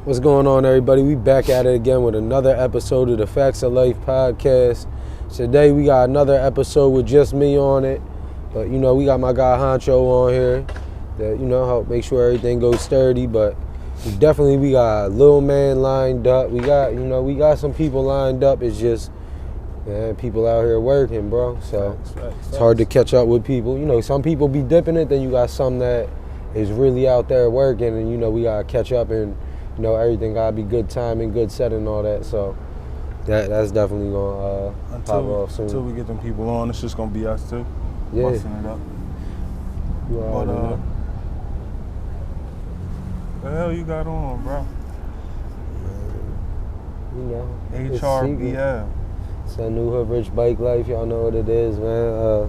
What's going on, everybody? We back at it again with another episode of the Factz of Life podcast. Today we got another episode with just me on it, but we got my guy Honcho on here that help make sure everything goes sturdy. But we got Lil Man lined up. We got some people lined up. It's just people out here working, bro. So it's hard to catch up with people. Some people be dipping it, then you got some that is really out there working, and we gotta catch up and. Everything gotta be good timing, good setting, and all that. So that's definitely gonna pop off soon. Until we get them people on, it's just gonna be us too. Yeah. Busting it up. But the hell you got on, bro? HRBL. It's that new Hood Rich Bike Life. Y'all know what it is, man.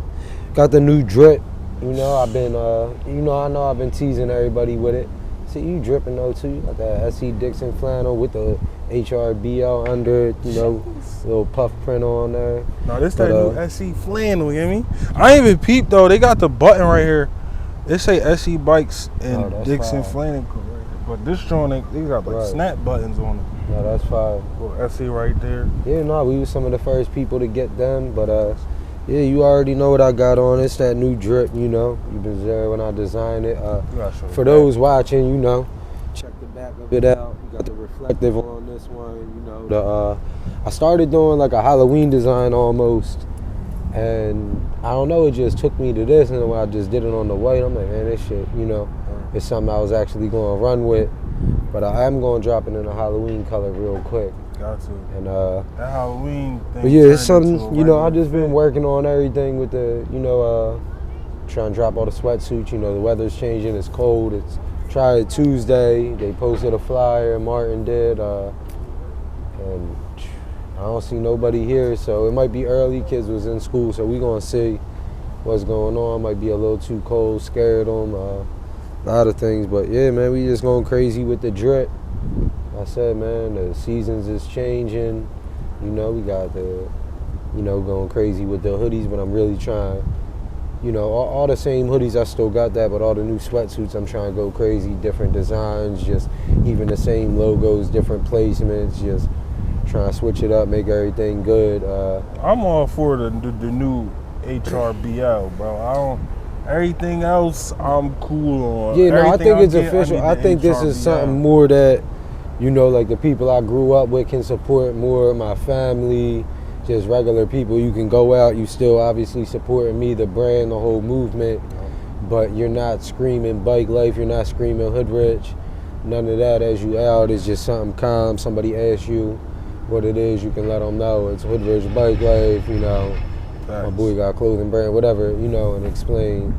Got the new drip. I've been teasing everybody with it. See, you dripping though too. You got that S.E. Dixon flannel with the HRBL under it, little puff print on there. No, this that new S.E. flannel, you hear me? I ain't even peeped though. They got the button right here. They say S.E. Bikes and Dixon flannel. But this joint, they got like snap buttons on it. No, that's fine. Little S.E. right there. Yeah, no, we was some of the first people to get them, but yeah, you already know what I got on. It's that new drip, you been there when I designed it. For those watching, check the back of it out. You got the reflective on this one, I started doing like a Halloween design almost, and I don't know, it just took me to this, and then when I just did it on the white, I'm like, man, this shit, it's something I was actually going to run with, but I am going to drop it in a Halloween color real quick. Got to. And that Halloween thing. But yeah, it's something, I just been working on everything with the, trying to drop all the sweatsuits. The weather's changing, it's cold. It's tried Tuesday. They posted a flyer, Martin did, and I don't see nobody here, so it might be early. Kids was in school, so we gonna see what's going on. Might be a little too cold, scared them, a lot of things. But yeah, man, we just going crazy with the drip. I said, man, the seasons is changing. We got the, going crazy with the hoodies, but I'm really trying, all the same hoodies, I still got that, but all the new sweatsuits, I'm trying to go crazy, different designs, just even the same logos, different placements, just trying to switch it up, make everything good. I'm all for the new HRBL, bro. Everything else, I'm cool on. Yeah, no, I think it's official. I think this is something more that, like the people I grew up with can support more, my family, just regular people. You can go out, you still obviously supporting me, the brand, the whole movement, but you're not screaming bike life, you're not screaming hood rich, none of that as you out. It's just something calm. Somebody asks you what it is, you can let them know it's hood rich bike life, my boy got a clothing brand, whatever, and explain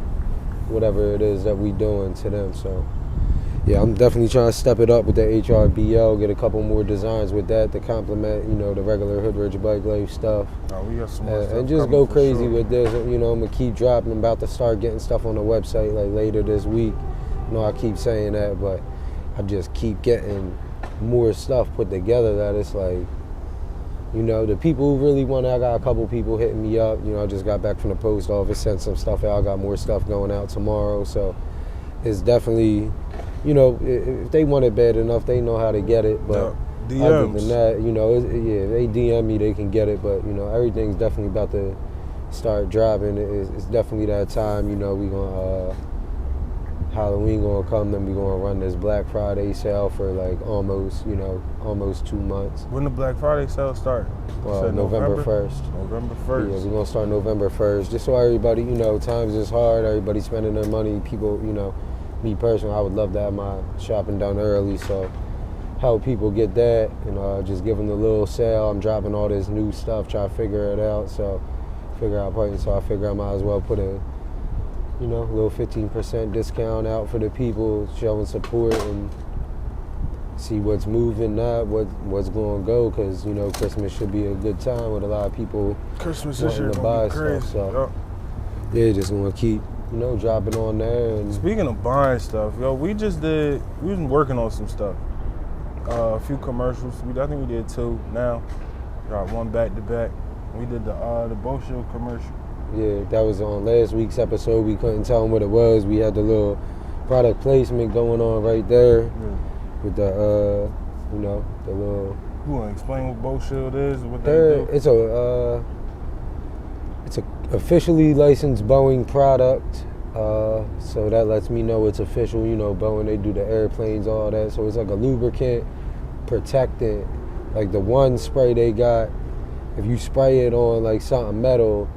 whatever it is that we doing to them. So yeah, I'm definitely trying to step it up with the HRBL, get a couple more designs with that to complement, the regular Hood Rich Bike Life stuff. We got some more stuff and just go crazy with this. I'm going to keep dropping. I'm about to start getting stuff on the website like later this week. I keep saying that, but I just keep getting more stuff put together that it's like, the people who really want it, I got a couple people hitting me up. I just got back from the post office, sent some stuff out. I got more stuff going out tomorrow. So it's definitely... if they want it bad enough, they know how to get it. But other than that, if they DM me, they can get it. But, everything's definitely about to start dropping. It's definitely that time. We going to, Halloween going to come, then we going to run this Black Friday sale for like almost 2 months. When the Black Friday sale start? Well, November 1st. November 1st. Yeah, we're going to start November 1st. Just so everybody, times is hard. Everybody's spending their money. People, me personally, I would love to have my shopping done early, so help people get that, just give them the little sale. I'm dropping all this new stuff, try to figure it out, so I figure I might as well put a, little 15% discount out for the people, showing support and see what's moving, not what's going to go, because, Christmas should be a good time with a lot of people Christmas this year wanting to buy crazy. stuff, so yeah, just want to keep dropping on there. And speaking of buying stuff, we've been working on some stuff. A few commercials. I think we did 2 now. Got 1 back to back. We did the Boat Show commercial. Yeah, that was on last week's episode. We couldn't tell them what it was. We had the little product placement going on right there with the You know, the little. You want to explain what Bow Shield is, what they do? It's a officially licensed Boeing product. So that lets me know it's official. You know, Boeing, they do the airplanes, all that. So it's like a lubricant protectant. Like the one spray they got, if you spray it on like something metal,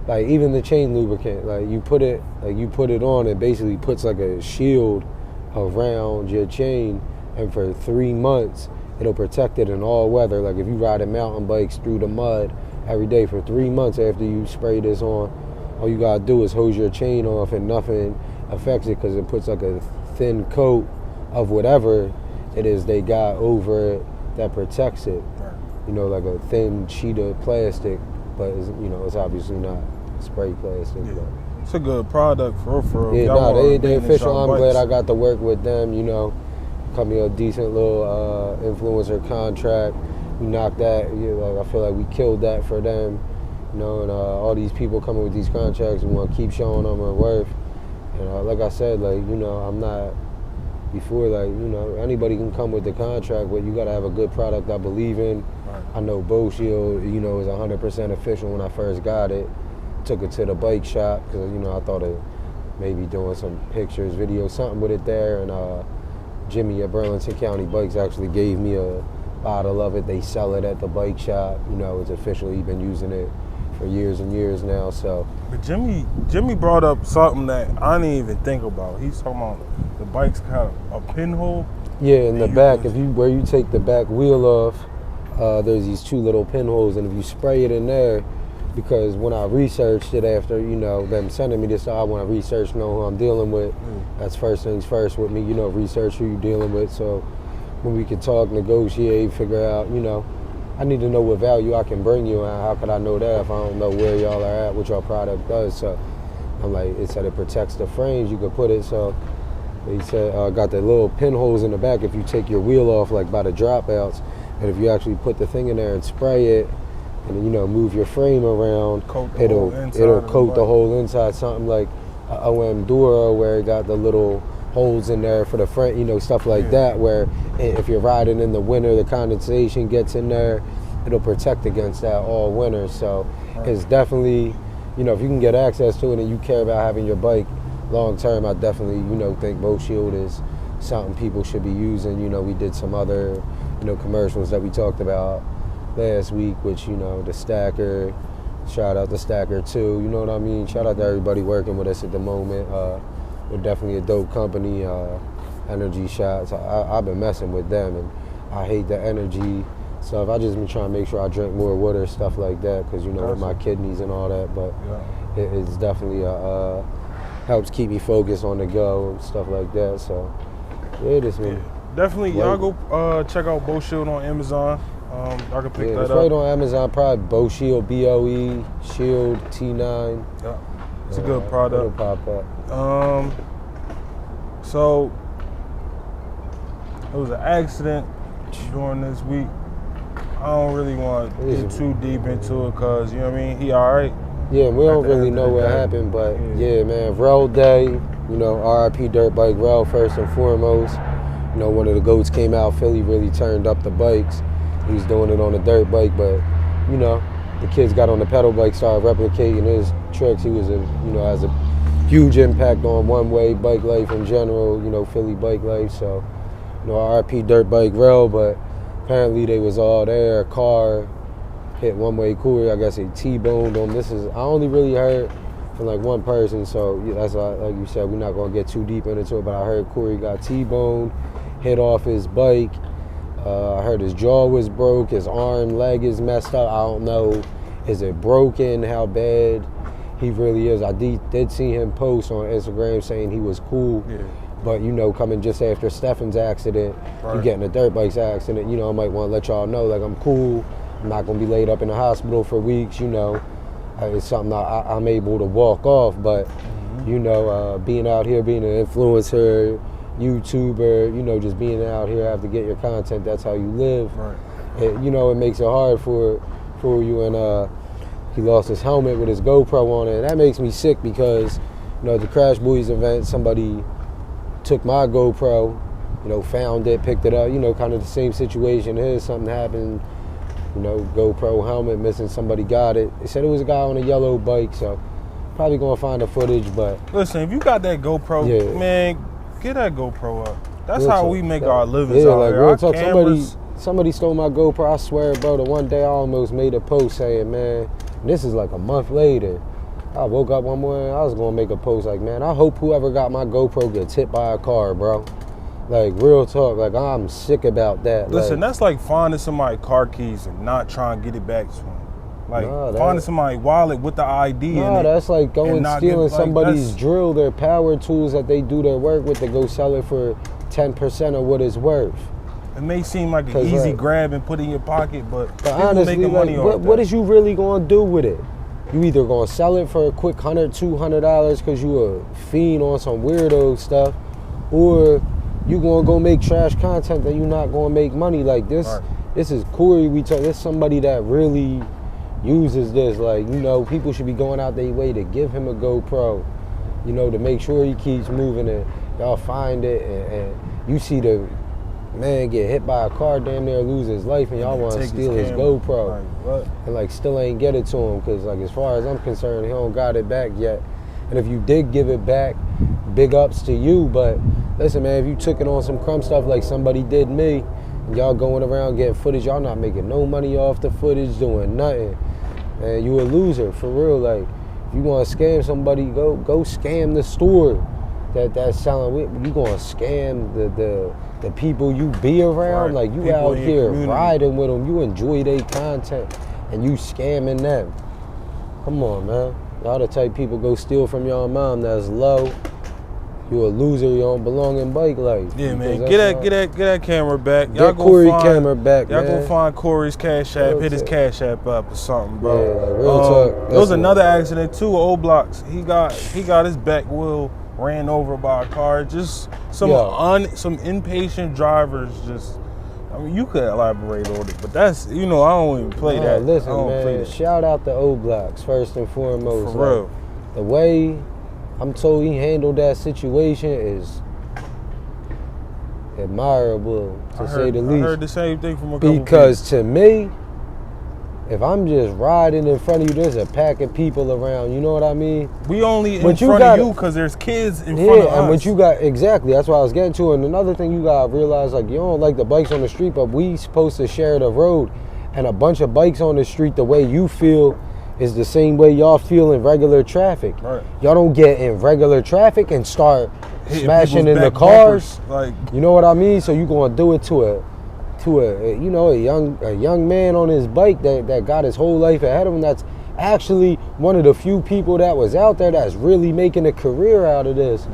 like even the chain lubricant, like you put it on, it basically puts like a shield around your chain, and for 3 months it'll protect it in all weather. Like if you riding mountain bikes through the mud every day for 3 months after you spray this on, all you gotta do is hose your chain off and nothing affects it, because it puts like a thin coat of whatever it is they got over it that protects it. You know, like a thin sheet of plastic, but it's, you know, it's obviously not spray plastic. Yeah. But It's a good product for real. yeah, they official. I'm glad I got to work with them. You know, cut me a decent little influencer contract. We knocked that. You know, like I feel like we killed that for them. You know, and all these people coming with these contracts, we want to keep showing them our worth. And like I said, like, you know, I'm not before, like, you know, anybody can come with the contract, but you got to have a good product I believe in. Right. I know Bow Shield, you know, is 100% official. When I first got it, took it to the bike shop because, you know, I thought of maybe doing some pictures, videos, something with it there. And Jimmy at Burlington County Bikes actually gave me a bottle of it. They sell it at the bike shop. You know, it's officially been using it for years and years now. So, but Jimmy brought up something that I didn't even think about. He's talking about the bike's got a pinhole. Yeah, in the back, where you take the back wheel off, there's these 2 little pinholes, and if you spray it in there, because when I researched it after, you know, them sending me this, I want to research, know who I'm dealing with. That's first things first with me, you know, research who you're dealing with. So when we can talk, negotiate, figure out, you know, I need to know what value I can bring you, and how could I know that if I don't know where y'all are at, what your product does. So I'm like, it said it protects the frames, you could put it, so they said got the little pinholes in the back if you take your wheel off, like by the dropouts, and if you actually put the thing in there and spray it, and you know, move your frame around, it'll coat the whole inside, something like a OM Duro where it got the little holes in there for the front, you know, stuff like that, where if you're riding in the winter, the condensation gets in there, it'll protect against that all winter. So it's definitely, you know, if you can get access to it and you care about having your bike long term, I definitely, you know, think Bow Shield is something people should be using. You know, we did some other, you know, commercials that we talked about last week, which, you know, the Stacker, shout out to Stacker too, you know what I mean? Shout out to everybody working with us at the moment. We're definitely a dope company, Energy Shots. I've been messing with them, and I hate the energy stuff. I just been trying to make sure I drink more water, stuff like that, because, you know, with my kidneys and all that, but it's definitely helps keep me focused on the go and stuff like that. So yeah, this one. Definitely, y'all go check out Bow Shield on Amazon. I can pick that it's up. right on Amazon, probably Bow Shield, BOE, Shield, T9. Yeah, it's a good product. It'll pop up. So it was an accident during this week. I don't really want to get too deep into it because, you know what I mean, he all right. Yeah, we don't really know what happened, but yeah, man, Rel Day, you know, RIP Dirt Bike Rel first and foremost. You know, one of the GOATs came out, Philly really turned up the bikes. He was doing it on a dirt bike, but, you know, the kids got on the pedal bike, started replicating his tricks. He was, has a huge impact on one-way bike life in general, you know, Philly bike life. So, you know, RIP Dirt Bike Rel, but apparently they was all there. A car hit one-way courier, I guess he T-boned him. I only really heard from like one person, so that's like you said, we're not gonna get too deep into it, but I heard Corey got T-boned, hit off his bike. I heard his jaw was broke, his arm, leg is messed up. I don't know, is it broken, how bad he really is. I did see him post on Instagram saying he was cool, but, you know, coming just after Stefan's accident, you getting a dirt bike's accident, you know, I might want to let y'all know, like, I'm cool. I'm not going to be laid up in the hospital for weeks, you know. It's something I'm able to walk off, but, you know, being out here, being an influencer, YouTuber, you know, just being out here, have to get your content, that's how you live. Right. You know, it makes it hard for you, and he lost his helmet with his GoPro on it, and that makes me sick because, you know, at the Crash Boys event, somebody took my GoPro you know, found it, picked it up, you know, kind of the same situation is. Something happened, you know, GoPro helmet missing, somebody got it. They said it was a guy on a yellow bike, so probably gonna find the footage, but. Listen, if you got that GoPro, Yeah. man, get that GoPro up. That's Real how talk. we make our livings Yeah, out like here. real Our talk. cameras, Somebody stole my GoPro. I swear, bro. The one day I almost made a post saying, man, and this is like a month later. I woke up one morning, I was gonna make a post like, man, I hope whoever got my GoPro gets hit by a car, bro. Like, real talk. Like, I'm sick about that. listen, like, that's like finding somebody's car keys and not trying to get it back to them. Like Nah, finding somebody's wallet with the ID in no, it. that's like going not stealing get, like, somebody's that's- drill, their power tools that they do their work with, to go sell it for 10% of what it's worth. It may seem like an 'Cause, easy like- grab and put in your pocket, but people honestly, making like, money off what that. is you really gonna do with it? You either gonna sell it for a quick $100-$200 because you a fiend on some weirdo stuff, or you gonna go make trash content that you're not gonna make money. Like this. Right. This is Corey. This somebody that really uses this. Like, you know, people should be going out their way to give him a GoPro, you know, to make sure he keeps moving, and y'all find it, and you see the man get hit by a car, damn near lose his life, and y'all want to Take steal his camera. GoPro. Like, what? And like still ain't get it to him, because like as far as I'm concerned, he don't got it back yet. And if you did give it back, big ups to you. But listen, man, if you took it on some crumb stuff like somebody did me, and y'all going around getting footage, y'all not making no money off the footage, doing nothing, man, you a loser for real. Like, if you want to scam somebody, go scam the store that's selling. You gonna scam the people you be around. Right. Like, you People out in your here community. riding with them, you enjoy their content, and you scamming them. Come on, man. Y'all the type people go steal from your mom that's low. You a loser. You don't belong in bike life. Yeah, man. Because Get that camera back. Get Corey camera back, Y'all man. go find Corey's Cash App, Real hit his talk. Cash App up or something, bro. Yeah, like, real talk. There was That's another accident too, Old Blocks. He got his back wheel ran over by a car. Just some impatient drivers. Just, I mean, you could elaborate on it, but that's, you know, I don't even play that. Listen, I don't play man. that. Shout out to O Blocks first and foremost. For real. The way I'm told he handled that situation is admirable, to say the least. I heard the same thing from a couple Because to me, if I'm just riding in front of you, there's a pack of people around. You know what I mean? We only in But you front gotta- of you because there's kids in front of us. and what you got, exactly, that's what I was getting to. And another thing you gotta realize, like, you don't like the bikes on the street, but we supposed to share the road. And a bunch of bikes on the street, the way you feel is the same way y'all feel in regular traffic. Right. Y'all don't get in regular traffic and start Hitting smashing people's in the back cars. bumpers, like, You know what I mean? So you gonna do it to a you know, a young man on his bike that got his whole life ahead of him. That's actually one of the few people that was out there that's really making a career out of this.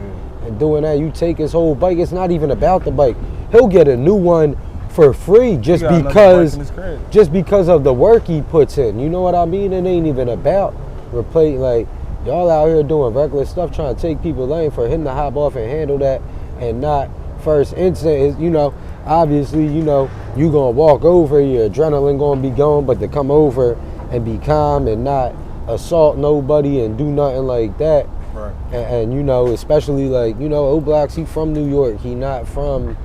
And doing that, you take his whole bike. It's not even about the bike. He'll get a new one for free just He got another because bike in his crib. just because of the work he puts in. You know what I mean? It ain't even about replace. Like, y'all out here doing reckless stuff, trying to take people lane, for him to hop off and handle that, and not first instant is, you know, obviously, you know, you gonna walk over, your adrenaline gonna be going, but to come over and be calm and not assault nobody and do nothing like that. Right. And you know, especially like, you know, O Blocks, he from New York. He not from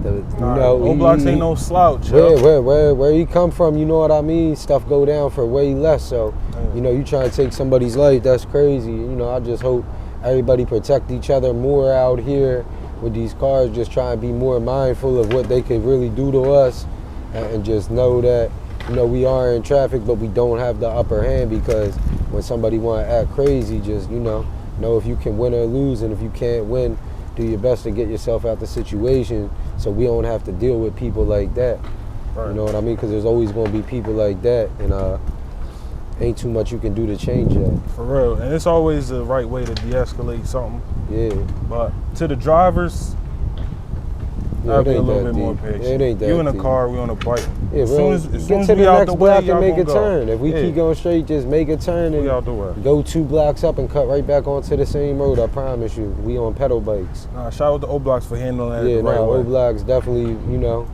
the, you know, Old Blocks ain't no slouch, where, yo. where he come from, you know what I mean? Stuff go down for way less. So, you know, you trying to take somebody's life, that's crazy. You know, I just hope everybody protect each other more out here with these cars, just try and be more mindful of what they could really do to us, and just know that, you know, we are in traffic, but we don't have the upper hand, because when somebody want to act crazy, just, you know if you can win or lose, and if you can't win, do your best to get yourself out the situation so we don't have to deal with people like that. Right. You know what I mean? Because there's always going to be people like that, and ain't too much you can do to change that. For real. And it's always the right way to de-escalate something. Yeah. But to the drivers, Yeah, I'll it be a ain't little that bit more deep. patient. It ain't that You in a deep. car, we on a bike. Yeah, as bro. soon as Get to we the out next the block way, and make a y'all gonna turn. go. If we Yeah. keep going straight, just make a turn We and out the way. go 2 blocks up and cut right back onto the same road. I promise you. We on pedal bikes. Shout out to O Blocks for handling that Yeah, the right no, way. O Blocks definitely, you know,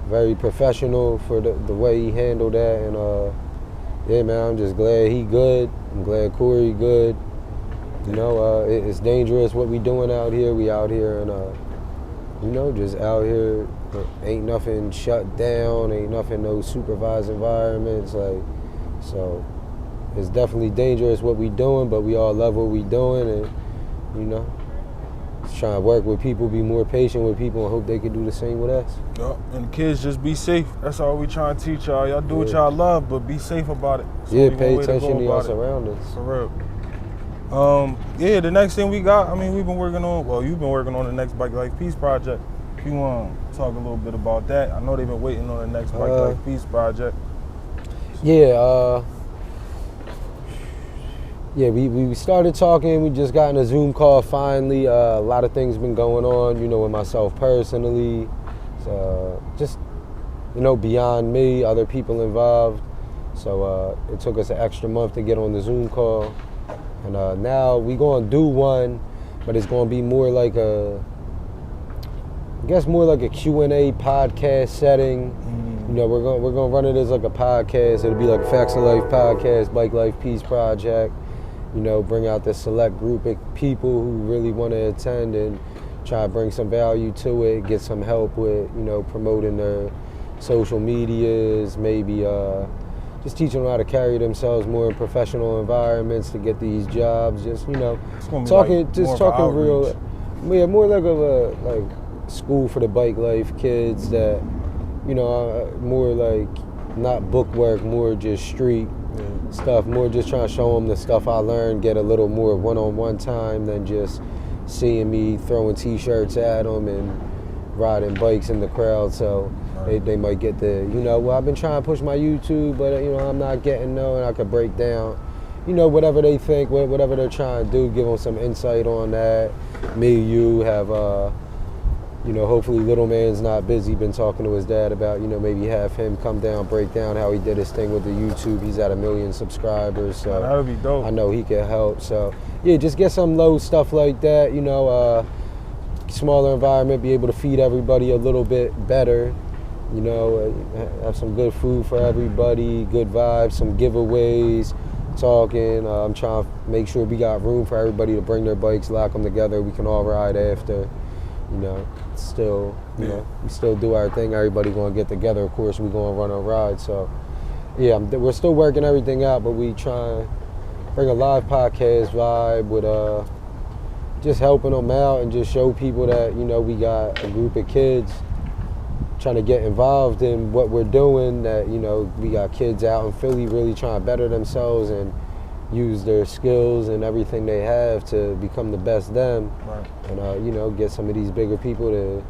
very professional for the way he handled that. And yeah, man, I'm just glad he good. I'm glad Corey good. You know, it's dangerous what we doing out here. We out here in you know, just out here, ain't nothing shut down, ain't nothing, no supervised environments, like, so it's definitely dangerous what we doing, but we all love what we doing, and, you know, just trying to work with people, be more patient with people, and hope they can do the same with us. Yup, and the kids just be safe. That's all we trying to teach y'all. Y'all do what y'all love, but be safe about it. Yeah, pay attention to your surroundings. For real. Yeah, the next thing we got, I mean, we've been working on, well, you've been working on the next Bike Life Peace project. If you want to talk a little bit about that, I know they've been waiting on the next Bike Life Peace project. Yeah, we started talking. We just got in a Zoom call finally. A lot of things been going on, you know, with myself personally. So, just, you know, beyond me, other people involved. So it took us an extra month to get on the Zoom call. And now we going to do one, but it's going to be more like a Q&A podcast setting. You know, we're going to run it as like a podcast. It'll be like a Factz of Life podcast, Bike Life Peace project. You know, bring out this select group of people who really want to attend and try to bring some value to it, get some help with, you know, promoting their social medias, maybe just teaching them how to carry themselves more in professional environments to get these jobs. Just, you know, talking real, more like a school for the bike life kids that, you know, more like not book work, more just street stuff, more just trying to show them the stuff I learned, get a little more one-on-one time than just seeing me throwing t-shirts at them and riding bikes in the crowd. So they might get the, you know, well, I've been trying to push my YouTube, but, you know, I'm not getting no, and I could break down, you know, whatever they think, whatever they're trying to do, give them some insight on that. Me, you have, you know, hopefully little man's not busy, been talking to his dad about, you know, maybe have him come down, break down how he did his thing with the YouTube. He's at 1 million subscribers, so that would be dope. I know he can help. So yeah, just get some low stuff like that, you know, smaller environment, be able to feed everybody a little bit better, you know, have some good food for everybody, good vibes, some giveaways, talking. I'm trying to make sure we got room for everybody to bring their bikes, lock them together, we can all ride after, you know. Still, you know, we still do our thing. Everybody gonna get together. Of course, we gonna run a ride. So, yeah, we're still working everything out, but we try and bring a live podcast vibe with just helping them out and just show people that, you know, we got a group of kids trying to get involved in what we're doing. That, you know, we got kids out in Philly really trying to better themselves and use their skills and everything they have to become the best them. Right. And, you know, get some of these bigger people to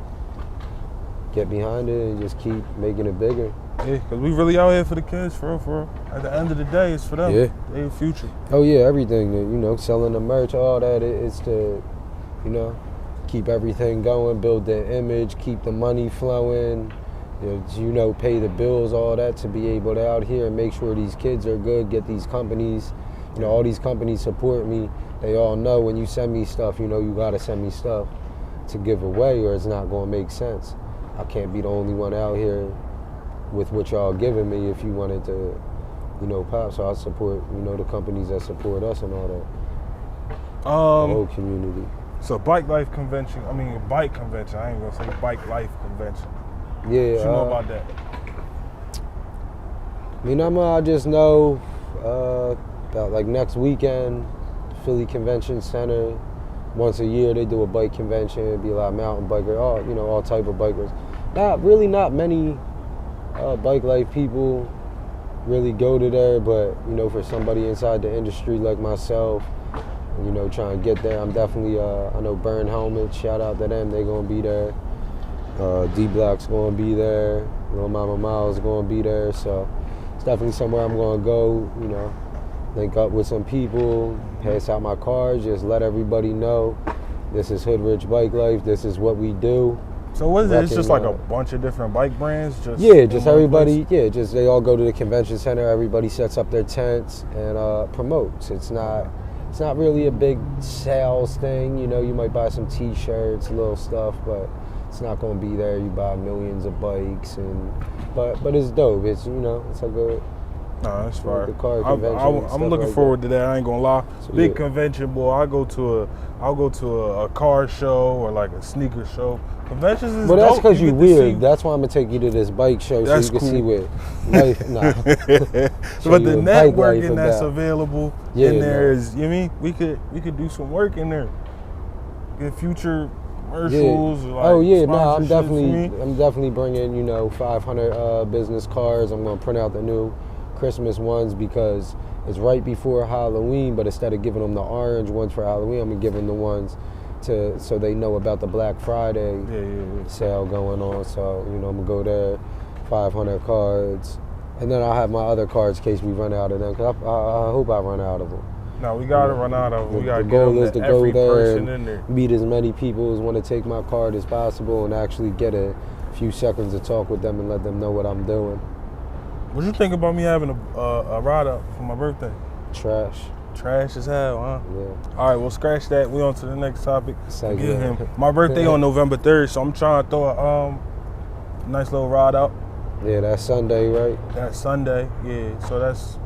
get behind it and just keep making it bigger. Yeah, because we really out here for the kids, for real. At the end of the day, it's for them. Yeah. Their future. Oh, yeah, everything. You know, selling the merch, all that. It's to, you know, keep everything going, build the image, keep the money flowing, you know, pay the bills, all that, to be able to out here and make sure these kids are good, get these companies. You know, all these companies support me. They all know when you send me stuff, you know, you got to send me stuff to give away or it's not going to make sense. I can't be the only one out here with what y'all giving me if you wanted to, you know, pop. So I support, you know, the companies that support us and all that. The whole community. So bike life convention, bike convention. I ain't going to say bike life convention. Yeah. What you know about that? I just know about like next weekend, Philly Convention Center, once a year they do a bike convention. It'd be a lot of mountain bikers, all type of bikers. Not many bike life people really go to there, but, you know, for somebody inside the industry like myself, you know, trying to get there, I'm definitely, I know Burn Helmets, shout out to them, they gonna be there. D-Block's gonna be there, Lil Mama Miles gonna be there, so it's definitely somewhere I'm gonna go, you know, link up with some people, pass out my cards, just let everybody know this is Hood Rich Bike Life, this is what we do. So what is it? It's just like a bunch of different bike brands? Just everybody, just they all go to the convention center, everybody sets up their tents and promotes. It's not really a big sales thing, you know, you might buy some t-shirts, little stuff, but it's not gonna be there. You buy millions of bikes but it's dope. It's, you know, it's like Nah, that's fire. The car convention. I'm looking forward to that. I ain't gonna lie. So, Big yeah. convention, boy. I'll go to a car show or like a sneaker show. Conventions is But dope. that's because you get to see- weird. That's why I'm gonna take you to this bike show That's so you can cool. see what life. Nah. Show But you the what bike life networking that's about. available Yeah, in there no. is, you know what I mean? We could do some work in there. Get future commercials. Yeah. Like Oh yeah, no, sponsorships, I'm you definitely, know? I'm definitely bringing 500 business cards. I'm gonna print out the new Christmas ones because it's right before Halloween. But instead of giving them the orange ones for Halloween, I'm gonna give them the ones so they know about the Black Friday Yeah. sale going on. So I'm gonna go there, 500 cards, and then I'll have my other cards in case we run out of them. Cause I hope I run out of them. No, we gotta run out of them. We gotta The get goal them is to to go every there person in there. and meet as many people as want to take my card as possible and actually get a few seconds to talk with them and let them know what I'm doing. What you think about me having a ride up for my birthday? Trash. Trash as hell, huh? Yeah. All right, well, scratch that. We on to the next topic. Like Forget that. him. My birthday on November 3rd, so I'm trying to throw a nice little ride out. Yeah, that's Sunday, right? That Sunday, yeah. So that's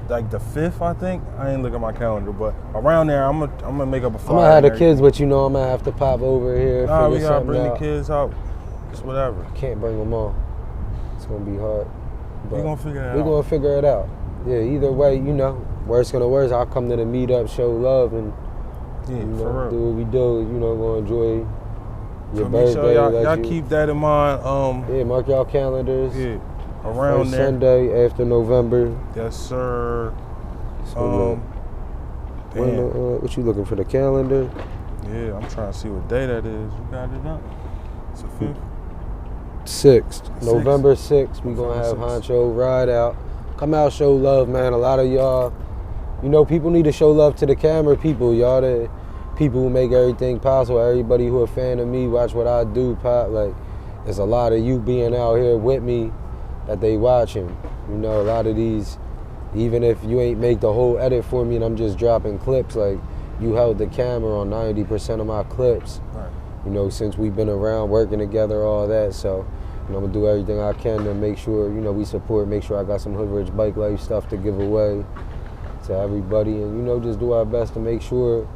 like the 5th, I think. I ain't look at my calendar, but around there, I'm gonna make up a I'm flyer. gonna have the and kids, but I'm gonna have to pop over here. Nah, we figure gotta something bring out. the kids out. It's whatever. Can't bring them all. It's gonna be hard. We But gonna figure it we out. gonna figure it out. Yeah, either way, worst gonna worst, I'll come to the meetup, show love, and Yeah, do for real. what we do. Gonna enjoy your So make birthday. sure y'all let you- keep that in mind. Yeah, mark y'all calendars. Yeah, around First there. Sunday after November. Yes, sir. So, what you looking for the calendar? Yeah, I'm trying to see what day that is. You got it up? It's the 5th. 6th, November 6th. We gonna have November 6th. Honcho ride out. Come out, show love, man. A lot of y'all, people need to show love to the camera people. Y'all the people who make everything possible. Everybody who a fan of me, watch what I do, pop. Like, there's a lot of you being out here with me that they watching. A lot of these, even if you ain't make the whole edit for me and I'm just dropping clips, like, you held the camera on 90% of my clips. Right. Since we've been around working together, all that. So, I'm gonna do everything I can to make sure, we support, make sure I got some Hood Rich Bike Life stuff to give away to everybody. And, just do our best to make sure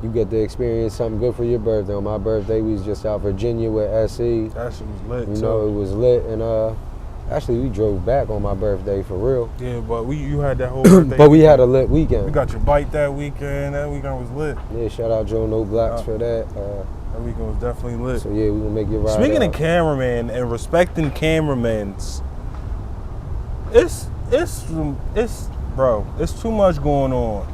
you get to experience something good for your birthday. On my birthday, we was just out Virginia with SE. That shit was lit, It too. was lit. And actually, we drove back on my birthday, for real. Yeah, but you had that whole birthday. But we had a lit weekend. You got your bike that weekend. That weekend was lit. Yeah, shout out Joe No Blacks for that. That weekend was definitely lit. So, yeah, we gonna make it right. Speaking of cameraman and respecting cameramans, it's too much going on.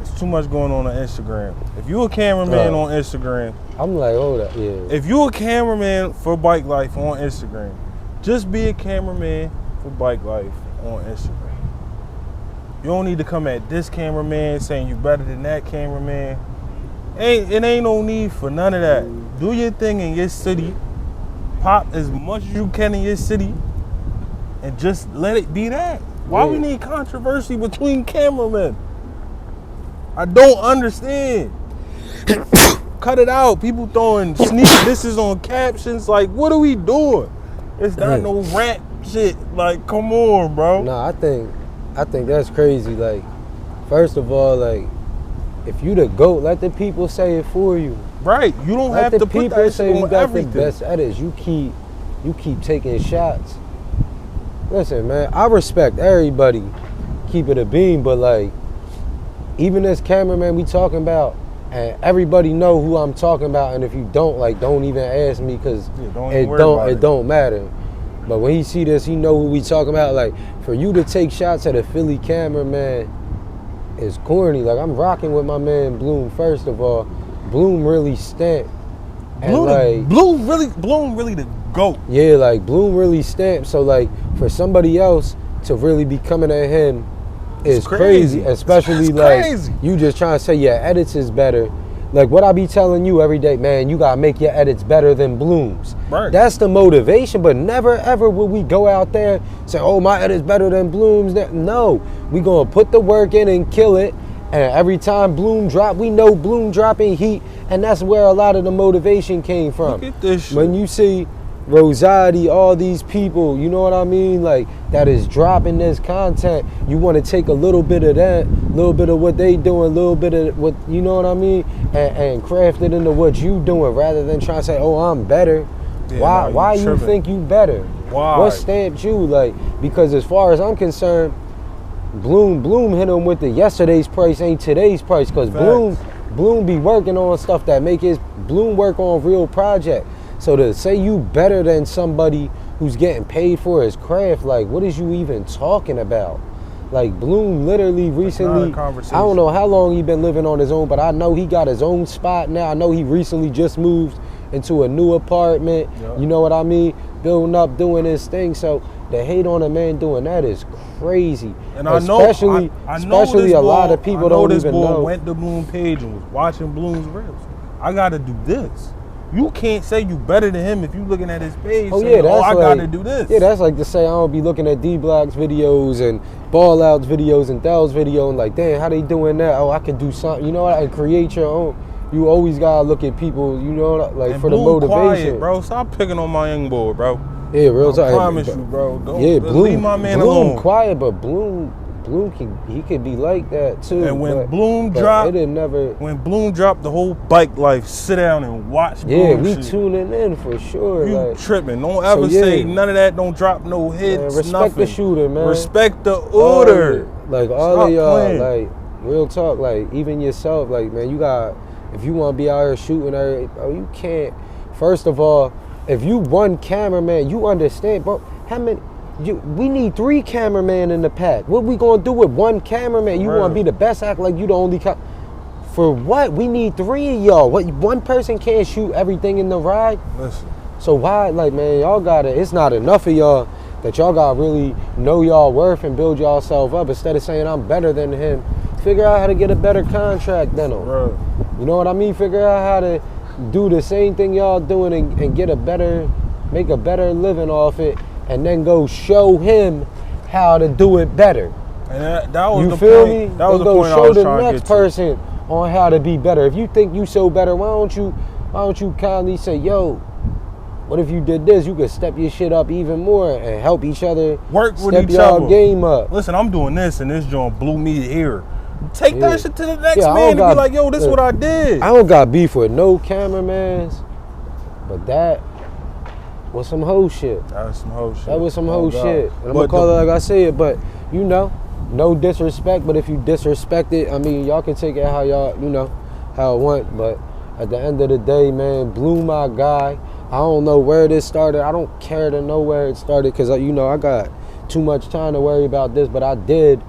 It's too much going on Instagram. If you a cameraman on Instagram, I'm like, hold up, yeah. if you a cameraman for Bike Life on Instagram, just be a cameraman for Bike Life on Instagram. You don't need to come at this cameraman saying you better than that cameraman. It ain't no need for none of that. Do your thing in your city. Pop as much as you can in your city. And just let it be that. Why we need controversy between cameramen? I don't understand. Cut it out. People throwing sneak disses on captions. Like, what are we doing? It's not no rap shit. Like, come on, bro. Nah, I think that's crazy. Like, first of all, like, if you the GOAT, let the people say it for you. Right. You don't have to put that shit on everything. The best edits. You keep taking shots. Listen, man, I respect everybody. Keep it a beam, but like, even this cameraman we talking about, and everybody know who I'm talking about. And if you don't, like, don't even ask me, because it don't matter. But when he see this, he know who we talking about. Like, for you to take shots at a Philly cameraman is corny. Like, I'm rocking with my man Bloom. First of all, Bloom really stamped. Bloom really the GOAT. Yeah, like, Bloom really stamped. So, like, for somebody else to really be coming at him is crazy. Especially you just trying to say your edits is better. Like, what I be telling you every day, man, you gotta make your edits better than Bloom's. Right. That's the motivation, but never ever will we go out there and say, oh, my edit's better than Bloom's. No, we gonna put the work in and kill it. And every time Bloom drop, we know Bloom dropping heat, and that's where a lot of the motivation came from. Look at this shit. When you see Rosati, all these people, you know what I mean? Like, that is dropping this content. You want to take a little bit of that, a little bit of what they doing, a little bit of what, you know what I mean? And craft it into what you doing rather than trying to say, oh, I'm better. Yeah, Why you think you better? Why? What stamped you? Like, because as far as I'm concerned, Bloom hit him with the yesterday's price ain't today's price, because Bloom be working on stuff that make his Bloom work on real project. So to say you better than somebody who's getting paid for his craft, like, what is you even talking about? Like, Bloom literally recently, I don't know how long he been living on his own, but I know he got his own spot now. I know he recently just moved into a new apartment. Yep. You know what I mean? Building up, doing his thing. So the hate on a man doing that is crazy. And I know a lot of people don't even know. Went to Bloom page and was watching Bloom's reels. I got to do this. You can't say you better than him if you looking at his page. Oh, saying, yeah, that's I got to do this. Yeah, that's like to say I don't be looking at D-Block's videos and Ball Out's videos and Dell's video and like, damn, how they doing that? Oh, I could do something. You know what? And create your own. You always got to look at people, you know, like, and for the motivation. Quiet, bro. Stop picking on my young boy, bro. Yeah, real talk. I promise you, bro. Leave my man alone. Bloom quiet, but Bloom he could be like that too. And when Bloom dropped, when Bloom dropped the whole bike life, sit down and watch. Yeah, we tuning in for sure. You like, tripping? Don't ever say none of that. Don't drop no hits. Man, respect nothing. The shooter, man. Respect the order. Like all of y'all, like real talk. Like even yourself, like man, you got. If you want to be out here shooting, bro, you can't. First of all, if you one cameraman, you understand, bro. How many? We need 3 cameramen in the pack. What we gonna do with 1 cameraman? You want to be the best? Act like you the only for what? We need 3 of y'all. What? One person can't shoot everything in the ride. Listen. So why, like, man, y'all gotta. It's not enough of y'all that y'all gotta really know y'all worth and build y'allself up. Instead of saying I'm better than him, figure out how to get a better contract than him. Right. You know what I mean? Figure out how to do the same thing y'all doing and get make a better living off it. And then go show him how to do it better. And that was the point. Me? That was the point I was trying to get to. Show the next person on how to be better. If you think you so better, why don't you kindly say, yo, what if you did this? You could step your shit up even more and help each other. Work with each other. Game up. Listen, I'm doing this and this joint blew me here. Take that shit to the next man and be like, yo, this is what I did. I don't got beef with no cameramans, but that was some hoe shit. That was some hoe shit. That was some hoe shit. And I'm going to call it like I say it, but, you know, no disrespect. But if you disrespect it, I mean, y'all can take it how y'all, you know, how it went. But at the end of the day, man, Bloom my guy. I don't know where this started. I don't care to know where it started because, you know, I got too much time to worry about this. But I did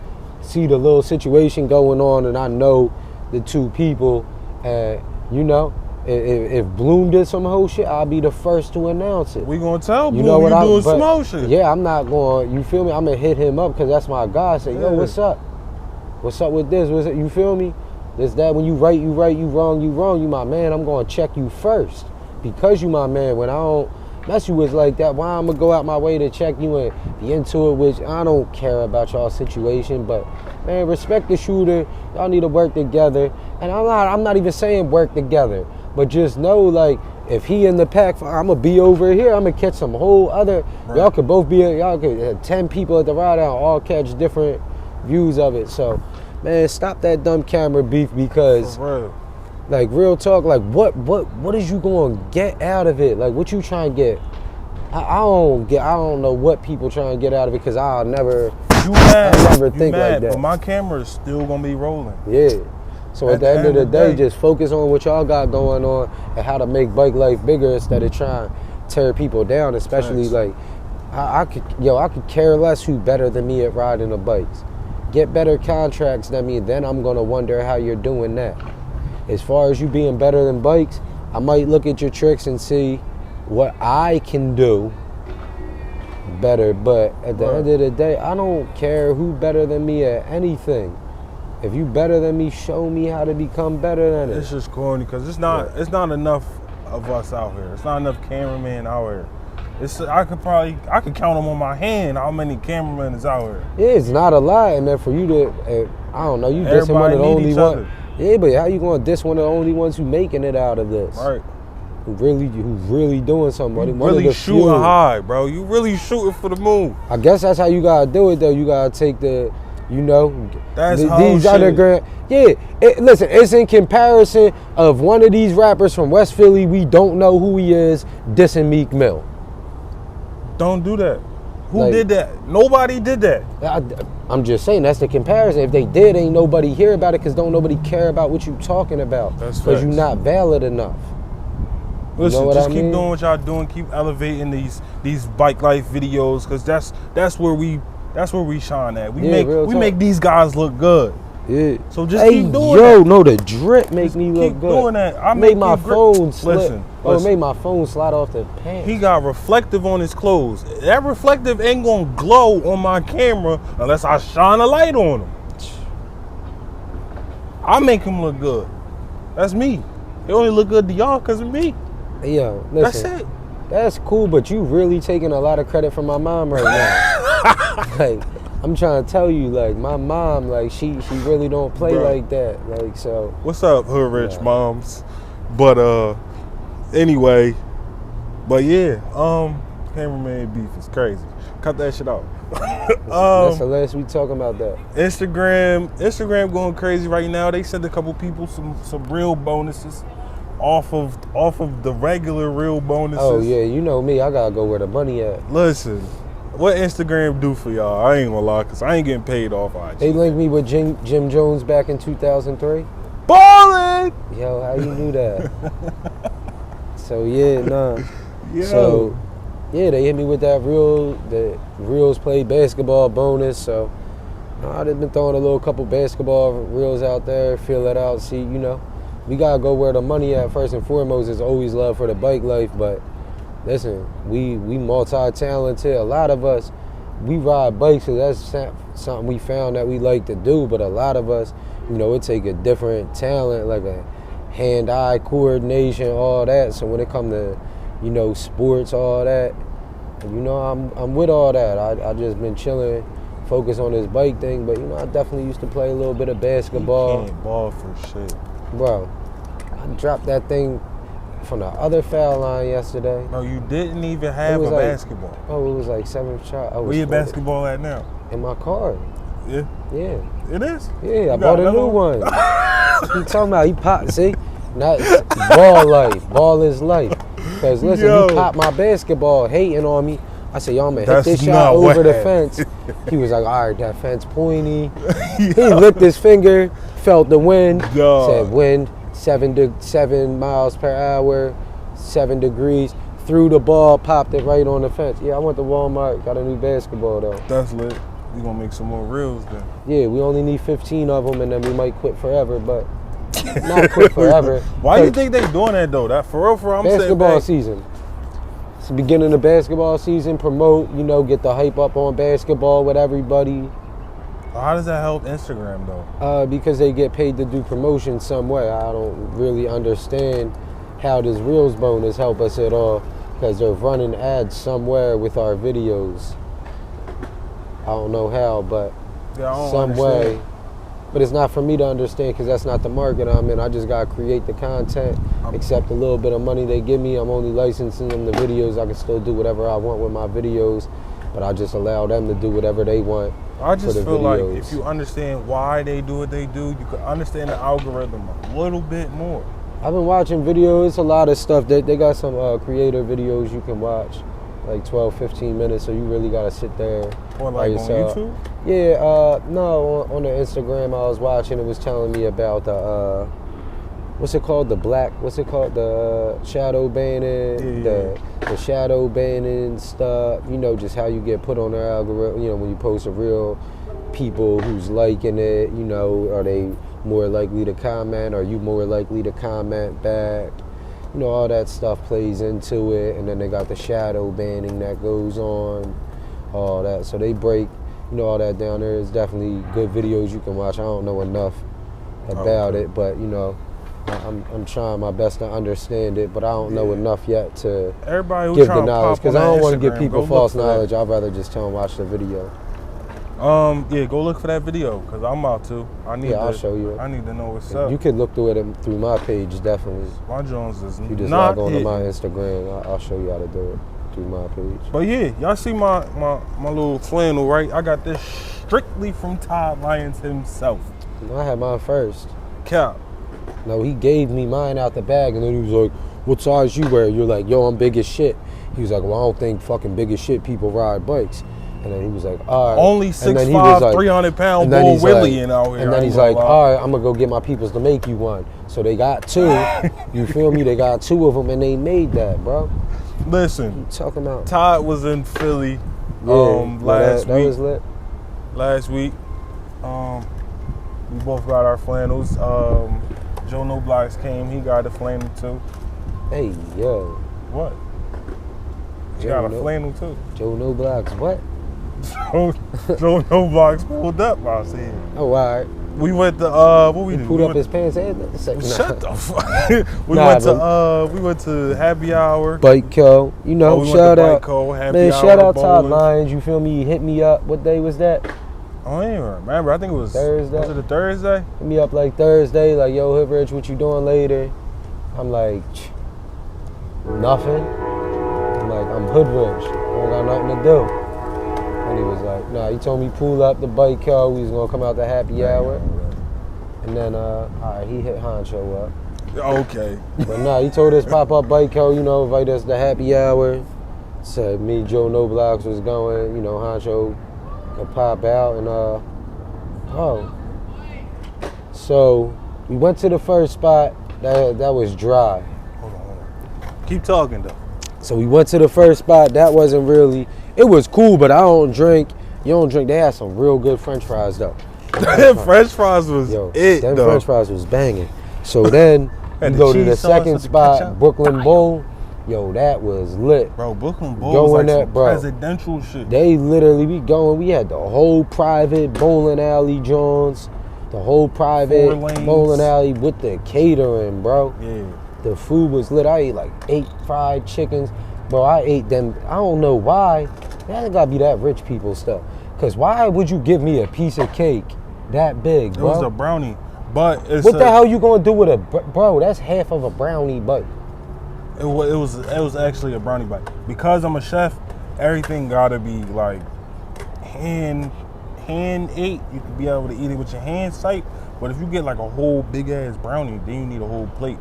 see the little situation going on, and I know the 2 people. And, you know, if Bloom did some whole shit, I'll be the first to announce it. We gonna tell Bloom you doing some whole shit. Yeah, I'm not going. You feel me? I'm gonna hit him up because that's my guy. Say, yo, what's up? What's up with this? What's it? You feel me? This that. When you right, you right. You wrong, you wrong. You my man. I'm gonna check you first because you my man. When I don't mess you with like that, why I'm gonna go out my way to check you and be into it? Which I don't care about y'all situation, but man, respect the shooter. Y'all need to work together. And I'm not even saying work together. But just know, like, if he in the pack, I'm going to be over here. I'm going to catch some whole other. Right. Y'all could both be, y'all could have 10 people at the ride out, all catch different views of it. So, man, stop that dumb camera beef because, like, real talk, like, what is you going to get out of it? Like, what you trying to get? I don't know what people trying to get out of it because I'll never think like that. But my camera is still going to be rolling. Yeah. So at the end of the day, just focus on what y'all got going on and how to make bike life bigger instead of trying to tear people down. Especially like, I could care less who better than me at riding the bikes. Get better contracts than me, then I'm gonna wonder how you're doing that. As far as you being better than bikes, I might look at your tricks and see what I can do better. But at the end of the day, I don't care who better than me at anything. If you better than me, show me how to become better than it. It's just corny because it's not enough of us out here. It's not enough cameramen out here. I could count them on my hand how many cameramen is out here. Yeah, it's not a lot, and then for you to, I don't know, you dissing one of the only ones. Yeah, but how you gonna diss one of the only ones who making it out of this? Right. who's really doing something. You really shooting high, bro. You really shooting for the moon. I guess that's how you gotta do it, though. You gotta take the, that's these underground. Yeah, listen, it's in comparison of one of these rappers from West Philly. We don't know who he is. Dissing Meek Mill. Don't do that. Who did that? Nobody did that. I'm just saying that's the comparison. If they did, ain't nobody hear about it because don't nobody care about what you talking about. That's because you're not valid enough. Listen, just keep doing what y'all doing. Keep elevating these bike life videos because that's where we shine at. We make these guys look good. Yeah. So just keep doing that. No, the drip make me look good. Keep doing that. I made my phone slip. Listen. It made my phone slide off the pants. He got reflective on his clothes. That reflective ain't gonna glow on my camera unless I shine a light on him. I make him look good. That's me. It only look good to y'all because of me. Yeah, listen. That's it. That's cool, but you really taking a lot of credit from my mom right now. Like, I'm trying to tell you, like, my mom, like, she really don't play like that. Like, so. What's up, hood rich moms? But anyway, cameraman beef is crazy. Cut that shit out. That's the last we talking about that. Instagram going crazy right now. They sent a couple people some real bonuses off of the regular real bonuses. Oh yeah, you know me. I gotta go where the money at. Listen, what Instagram do for y'all? I ain't gonna lie, cause I ain't getting paid off IG. They linked me with Jim Jones back in 2003. Ballin'! Yo, how you knew that? So yeah, nah. Yo. So yeah, they hit me with that the Reels play basketball bonus. So I've been throwing a little couple basketball reels out there, feel it out, see, we gotta go where the money at first and foremost. Is always love for the bike life, but listen, we multi-talented. A lot of us, we ride bikes, so that's something we found that we like to do. But a lot of us, it take a different talent, like a hand-eye coordination, all that. So when it come to, sports, all that, I'm with all that. I just been chilling, focus on this bike thing. But I definitely used to play a little bit of basketball. You can't ball for shit. Bro, I dropped that thing from the other foul line yesterday. No, you didn't even have a basketball. Oh, it was like 7th shot. Where your basketball at now? In my car. Yeah? Yeah. It is? Yeah, I bought a new one. He talking about, he popped, see? Not ball life. Ball is life. Because listen, he popped my basketball hating on me. I said, yo, man, hit this shot over the fence. He was like, all right, that fence pointy. He licked his finger, felt the wind, said wind, 7 miles per hour, 7 degrees, threw the ball, popped it right on the fence. Yeah, I went to Walmart, got a new basketball though. That's lit. We gonna make some more reels then. Yeah, we only need 15 of them and then we might quit forever, but not quit forever. Why you think they doing that though? That for real, I'm saying basketball season. It's the beginning of basketball season, promote, get the hype up on basketball with everybody. How does that help Instagram though? Because they get paid to do promotion some way. I don't really understand how this Reels bonus help us at all because they're running ads somewhere with our videos. I don't know how, but some way. But it's not for me to understand because that's not the market I'm in. I just got to create the content, accept a little bit of money they give me. I'm only licensing them the videos. I can still do whatever I want with my videos, but I just allow them to do whatever they want. I just feel like if you understand why they do what they do, you can understand the algorithm a little bit more. I've been watching videos. It's a lot of stuff. They got some creator videos you can watch, like 12, 15 minutes, so you really got to sit there. Or like on YouTube? Yeah, no, on the Instagram I was watching, it was telling me about the, what's it called? The shadow banning, the shadow banning stuff, just how you get put on the algorithm, when you post a real people who's liking it, are they more likely to comment? Are you more likely to comment back? All that stuff plays into it, and then they got the shadow banning that goes on, all that. So they break, all that down there. It's definitely good videos you can watch. I don't know enough about it, but I'm trying my best to understand it, but I don't know enough yet to give the knowledge because I don't want to give people false knowledge. I'd rather just tell them watch the video. Yeah, go look for that video because I'm out to. I'll show you it. I need to know what's up. You could look through it through my page, definitely. My Jones is If you just not log on to hitting. my Instagram, I'll show you how to do it through my page. But yeah, y'all see my little flannel, right? I got this strictly from Todd Lyons himself. I had mine first. Cap. No, he gave me mine out the bag, and then he was like, "What size you wear?" You're like, "Yo, I'm big as shit." He was like, "Well, I don't think fucking big as shit people ride bikes." And then he was like, "All right." Only 6'5", like, 300-pound bull Willie out here. And then he's like, "All right, I'm gonna go get my peoples to make you one." So they got two. You feel me? They got two of them, and they made that, bro. Listen, What you talking about? Todd was in Philly that week. was lit. Last week, we both got our flannels. Joe No Blocks came. He got a flannel too. Hey, yo. What? He Joe got a No- flannel too. Joe No Blocks, what? Joe No Blocks pulled up. I see him. Oh, all right. We went to what we He did? pulled We up went his pants and Shut the fuck. We went to happy hour. Bike Co. You know, Oh, we went shout to out. Bike Co, happy Man, hour, shout out Todd bowling. Lyons. You feel me? He hit me up. What day was that? I don't even remember. I think it was Thursday. Was it a Thursday? Hit me up like Thursday. Like, yo, Hood Rich, what you doing later? I'm like, nothing. I'm like, I'm Hood Rich. I don't got nothing to do. And he was like, nah, he told me pull up the Bike Co. We was gonna come out to happy hour. And then, all right, he hit Honcho up. Okay. But nah, he told us pop up Bike Co. You know, invite us to happy hour. Said me, Joe No Blocks was going. You know, Honcho could pop out and So we went to the first spot that was dry. Hold on. Keep talking though. So we went to the first spot. That wasn't really. It was cool, but I don't drink. You don't drink. They had some real good French fries though. French fries was Yo, it them though. French fries was banging. So then we And the go to cheese the sauce second with the spot, ketchup. Brooklyn Bowl. Yo, that was lit. Bro, Brooklyn Bowl Going was like there, some bro. presidential shit. They literally be going. We had the whole private bowling alley Jones, the whole 4 private lanes. bowling alley with the catering, bro. Yeah. The food was lit. I ate like 8 fried chickens. Bro, I ate them. I don't know why. That gotta be that rich people stuff. Cause why would you give me a piece of cake that big, It bro? was a brownie. But it's What the hell you gonna do with bro? That's half of a brownie bite. It was actually a brownie bite. Because I'm a chef, everything gotta be like hand ate. You could be able to eat it with your hands tight. But if you get like a whole big ass brownie, then you need a whole plate.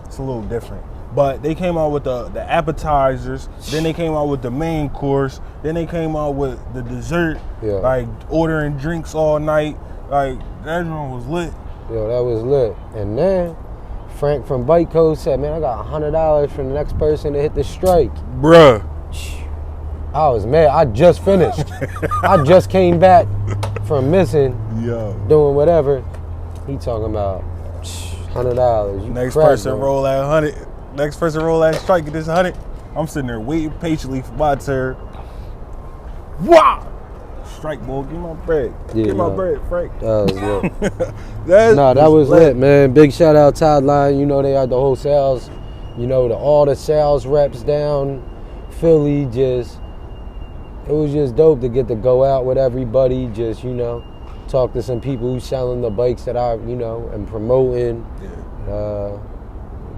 It's a little different. But they came out with the appetizers, then they came out with the main course, then they came out with the dessert, Yeah. like ordering drinks all night. Like that one was lit. Yo, that was lit. And then Frank from Bike Co said, man, I got $100 for the next person to hit the strike. Bruh. I was mad. I just finished. I just came back from missing, Yo. doing whatever. He talking about $100. You Next crack, person bro. roll that 100. Next person roll that strike, get this 100. I'm sitting there waiting patiently for my turn. Wow! Strike, boy, give my bread. Yeah, Give my nah. bread, Frank. That was lit. That was lit, man. Big shout out Todd Line. You know, they had the whole sales, you know, all the sales reps down Philly. It was just dope to get to go out with everybody. Just, you know, talk to some people who's selling the bikes that I, you know, am promoting. Yeah.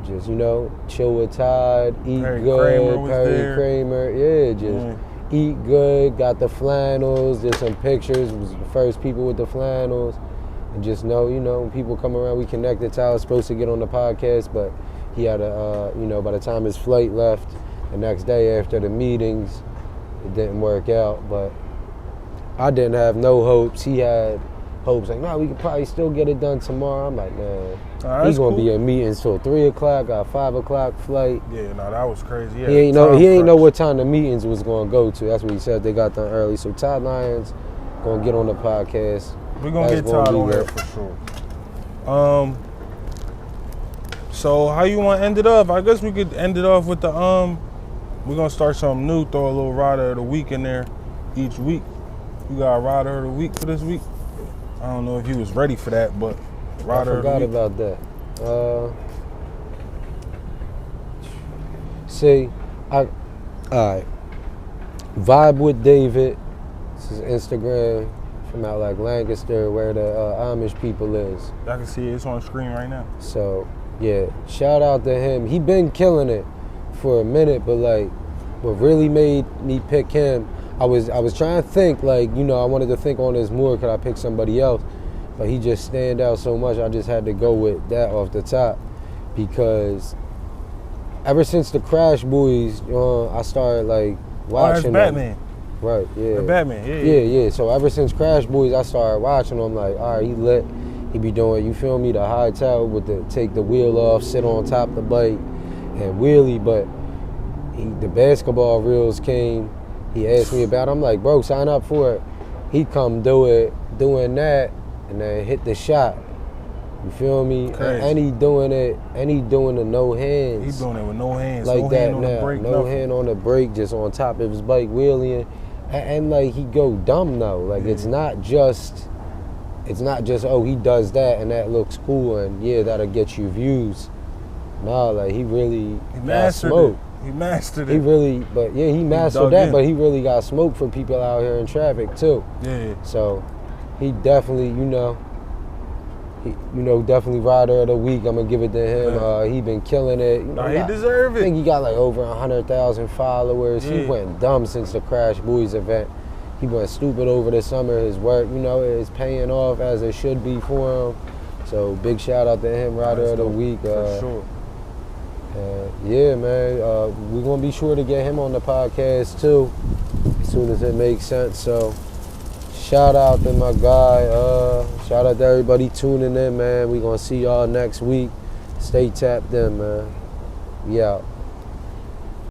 Just, you know, chill with Todd, eat Perry good. Kramer was Perry there. Kramer, yeah, just eat good. Got the flannels. Did some pictures. Was the first people with the flannels. And just know, you know, when people come around, we connected. Tyler was supposed to get on the podcast, but he had you know, by the time his flight left the next day after the meetings, it didn't work out. But I didn't have no hopes. He had hopes like, nah, we could probably still get it done tomorrow. I'm like, man, he's gonna be in meetings till 3 o'clock, got a 5 o'clock flight. Yeah, no, that was crazy. Yeah, He ain't know what time the meetings was gonna go to. That's what he said. They got done early. So Todd Lyons gonna get on the podcast. We're gonna get Todd on there for sure. So how you want to end it off? I guess we could end it off with the we're gonna start something new. Throw a little rider of the week in there each week. You got a rider of the week for this week? I don't know if you was ready for that, but rider I forgot of the week. about that. See, all right. Vibe with David. This his Instagram from out like Lancaster, where the Amish people is. I can see it. It's on the screen right now. So yeah, shout out to him. He been killing it for a minute, but like, what really made me pick him, I was trying to think, like, you know, I wanted to think on this more, could I pick somebody else? But he just stand out so much, I just had to go with that off the top. Because ever since the Crash Boys, I started like watching them. Batman. Right, yeah. The Batman, yeah. So ever since Crash Boys, I started watching him, like, all right, he lit. He be doing, you feel me, the high tail with the take the wheel off, sit on top of the bike, and wheelie. But the basketball reels came. He asked me about it. I'm like, bro, sign up for it. He come do it, doing that, and then hit the shot. You feel me? Crazy. And he doing the no hands. He doing it with no hands. Like no that hand on now. the brake, no nothing. hand on the brake, just on top of his bike wheeling. And like, he go dumb though. Like, it's not just, oh, he does that and that looks cool and yeah, that'll get you views. Nah, like, he really got smoke. He mastered it. He really, but yeah, he mastered that, in. but he really got smoke for people out here in traffic too. Yeah. So he definitely, definitely rider of the week. I'm gonna give it to him. He been killing it. He deserve it. I think he got like over 100,000 followers. Yeah. He went dumb since the Crash Boys event. He went stupid over the summer. His work, is paying off as it should be for him. So big shout out to him, rider of the week. For sure. Yeah, man. We're gonna be sure to get him on the podcast too, as soon as it makes sense. So shout out to my guy. Shout out to everybody tuning in, man. We gonna see y'all next week. Stay tapped in, man. We out.